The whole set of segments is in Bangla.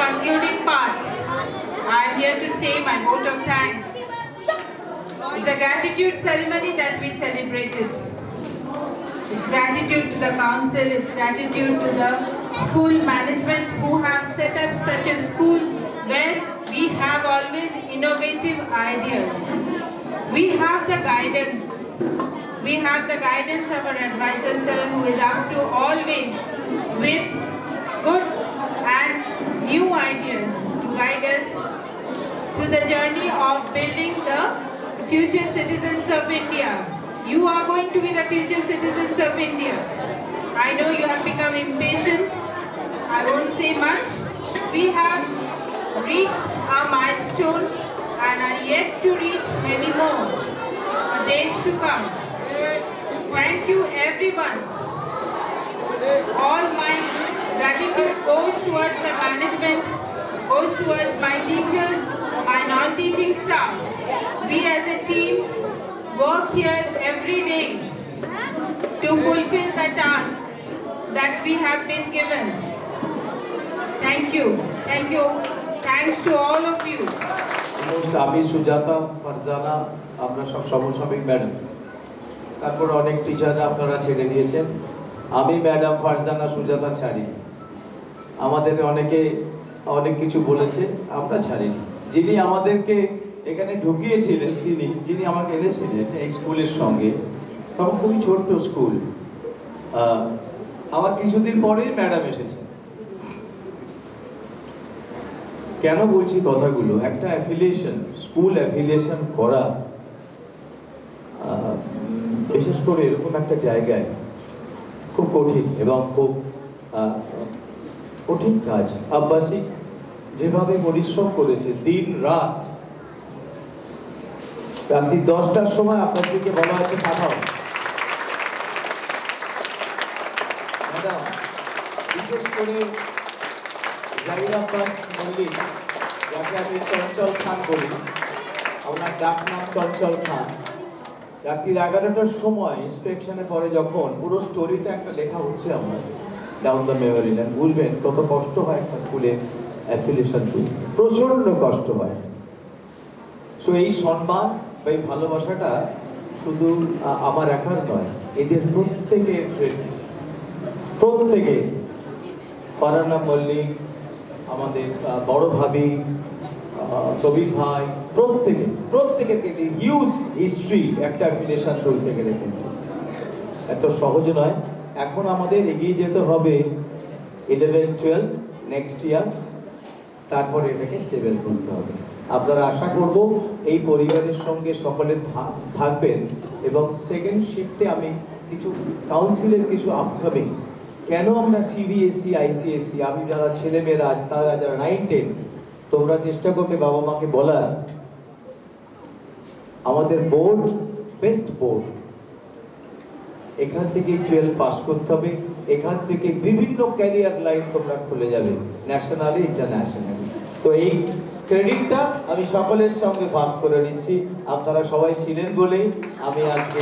concluding part, I am here to say my vote of thanks. It's a gratitude ceremony that we celebrated. It's gratitude to the council, it's gratitude to the school management who have set up such a school where we have always innovative ideas. We have the guidance. We have the guidance of our advisor sir who is up to always with good and new ideas to guide us to the journey of building the future citizens of India. You are going to be the future citizens of India. I know you have become impatient. I won't say much. We have reached our milestone and are yet to reach many more days to come. Thank you everyone. All my gratitude goes towards the management, goes towards my teachers, my non-teaching staff. We as a team work here every day to fulfill the task that we have been given. Thank you. Thank you. Thanks to all of you. আমি সুজাতা ফারজানা আমরা সব সমসাময়িক ম্যাডাম তারপর অনেক টিচাররা আপনারা ছেড়ে দিয়েছেন আমি ম্যাডাম ফারজানা সুজাতা ছাড়ি আমাদের অনেকে অনেক কিছু বলেছে আমরা ছাড়িনি যিনি আমাদেরকে এখানে ঢুকিয়েছিলেন যিনি আমাকে এনেছিলেন এই স্কুলের সঙ্গে তখন খুবই ছোট্ট স্কুল আমার কিছুদিন পরেই ম্যাডাম এসেছেন কেন বলছি কথাগুলো একটা অ্যাফিলিয়েশন স্কুল অ্যাফিলিয়েশন করা বিশেষ করে এরকম একটা জায়গায় খুব কঠিন এবং খুব কঠিন কাজ আব্বাসিক যেভাবে পরিশ্রম করেছে দিন রাত রাত্রি 10টার সময় আব্বাসিকে বলা হয়েছে পাঠাও ম্যাডাম বিশেষ করে জাহিদ আব্বাস মল্লিক যাকে আমি চঞ্চল খান বলি আমার ডাক নাম চঞ্চল খান রাত্রি 11টার সময় ইন্সপেকশনের পরে যখন পুরো স্টোরিটা একটা লেখা হচ্ছে আমার ডাউন দ্য মেমোরি ল্যান্ড বুঝবেন কত কষ্ট হয় একটা স্কুলে অ্যাফিলিয়েশন প্রচন্ড কষ্ট হয় সো এই সম্মান বা এই ভালোবাসাটা শুধু আমার একার নয় এদের প্রত্যেকে ফারহানা মল্লিক আমাদের বড় ভাবি কবির ভাই প্রত্যেকের হিউজ হিস্ট্রি একটা অ্যাফিলিয়েশন চলতে গেলে কিন্তু এত সহজ নয় এখন আমাদের এগিয়ে যেতে হবে 11-12 নেক্সট ইয়ার তারপরে এটাকে স্টেবল করতে হবে আপনারা আশা করব এই পরিবারের সঙ্গে সকলে থাকবেন এবং সেকেন্ড শিফটে আমি কিছু কাউন্সিলের কিছু আপকামিং কেন আমরা সিবিএসই আইসিএসসি আমি যারা ছেলেমেয়েরা আজ তারা যারা 9-10 তোমরা চেষ্টা করবে বাবা মাকে বলার আমাদের বোর্ড বেস্ট বোর্ড এখান থেকে 12 পাস করতে হবে এখান থেকে বিভিন্ন ক্যারিয়ার লাইন তোমরা খুলে যাবে ন্যাশনালি ইন্টারন্যাশনালি তো এই ক্রেডিটটা আমি সকলের সঙ্গে ভাগ করে নিচ্ছি আপনারা সবাই ছিলেন বলেই আমি আজকে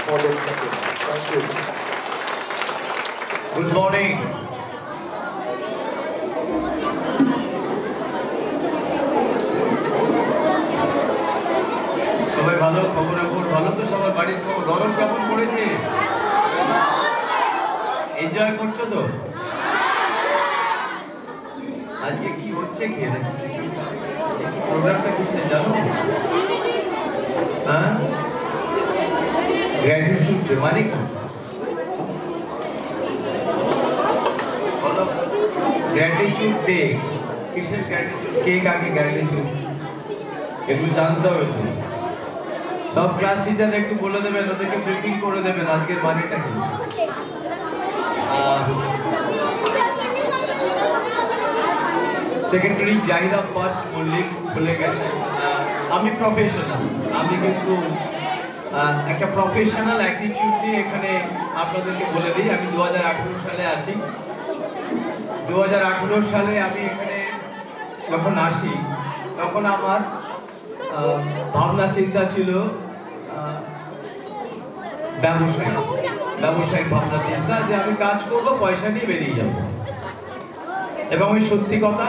পদকটা পেলাম থ্যাংক ইউ গুড মর্নিং সবাই ভালো খবর ভালো তো সবার বাড়ির খবর গরম কেমন পড়েছে এনজয় করছো তো আজকে কি হচ্ছে কি প্রোগ্রামটা কিসে জানো হ্যাঁ গ্র্যাটিটিউড ডে মানে কি বলো গ্র্যাটিটিউড ডে কিসের গ্র্যাটিটিউড কে কাকে গ্র্যাটিটিউড এগুলো জানতে হবে তো সব ক্লাস টিচার একটু বলে দেবেন ওদেরকে ব্রিফিং করে দেবেন আজকের মানেটা কি সেক্রেটারি জাহিদ আব্বাস মল্লিক বলে গেছে আমি প্রফেশনাল আমি কিন্তু একটা প্রফেশনাল অ্যাটিটিউড নিয়ে এখানে আপনাদেরকে বলে দিই আমি 2018 সালে আসি 2018 সালে আমি এখানে যখন আসি তখন আমার ভাবনা চিন্তা ছিল ব্যবসায়িক ভাবনা চিন্তা যে আমি কাজ করব পয়সা নিয়ে বেরিয়ে যাব এবং এই সত্যি কথা,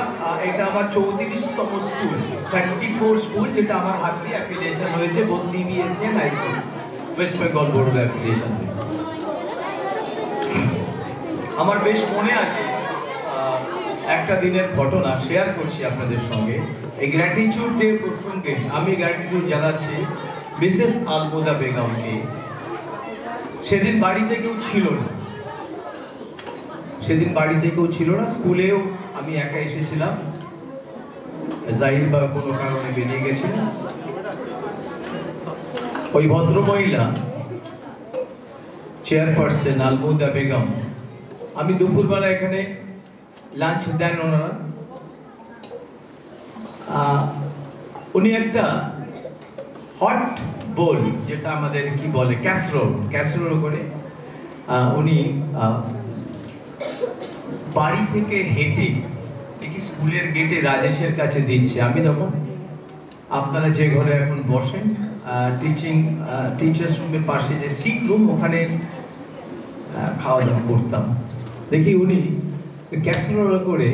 এটা আমার 34তম স্কুল, 34 স্কুল, যেটা আমার হাত দিয়ে অ্যাফিলিয়েশন হয়েছে, both CBSE and ICSE, West Bengal board affiliation হয়েছে। আমার বেশ মনে আছে একটা দিনের ঘটনা, শেয়ার করছি আপনাদের সঙ্গে। এই গ্র্যাটিটিউড ডে প্রসঙ্গে আমি গ্র্যাটিটিউড জানাচ্ছি মিসেস আলমুদা বেগমকে। সেদিন বাড়িতে কেউ ছিল না, স্কুলেও আমি একা এসেছিলাম, জাহির বা কোনো কারণে বেরিয়ে গেছিলাম। ওই ভদ্রমহিলা চেয়ারপারসন আলমুদা বেগম, আমি দুপুরবেলা এখানে লাঞ্চ দেন ওনারা, উনি একটা হট বোল, যেটা আমাদের কি বলে ক্যাসরোল করে উনি বাড়ি থেকে হেঁটে দেখি স্কুলের গেটে রাজেশের কাছে দিচ্ছে। আমি তখন আপনারা যে ঘরে এখন বসেন টিচার্স রুমের পাশে যে সিট রুম, ওখানে খাওয়া দাওয়া করতাম। দেখি উনি ক্যাসরোল করে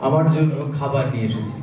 আমার জন্য খাবার নিয়ে এসেছে।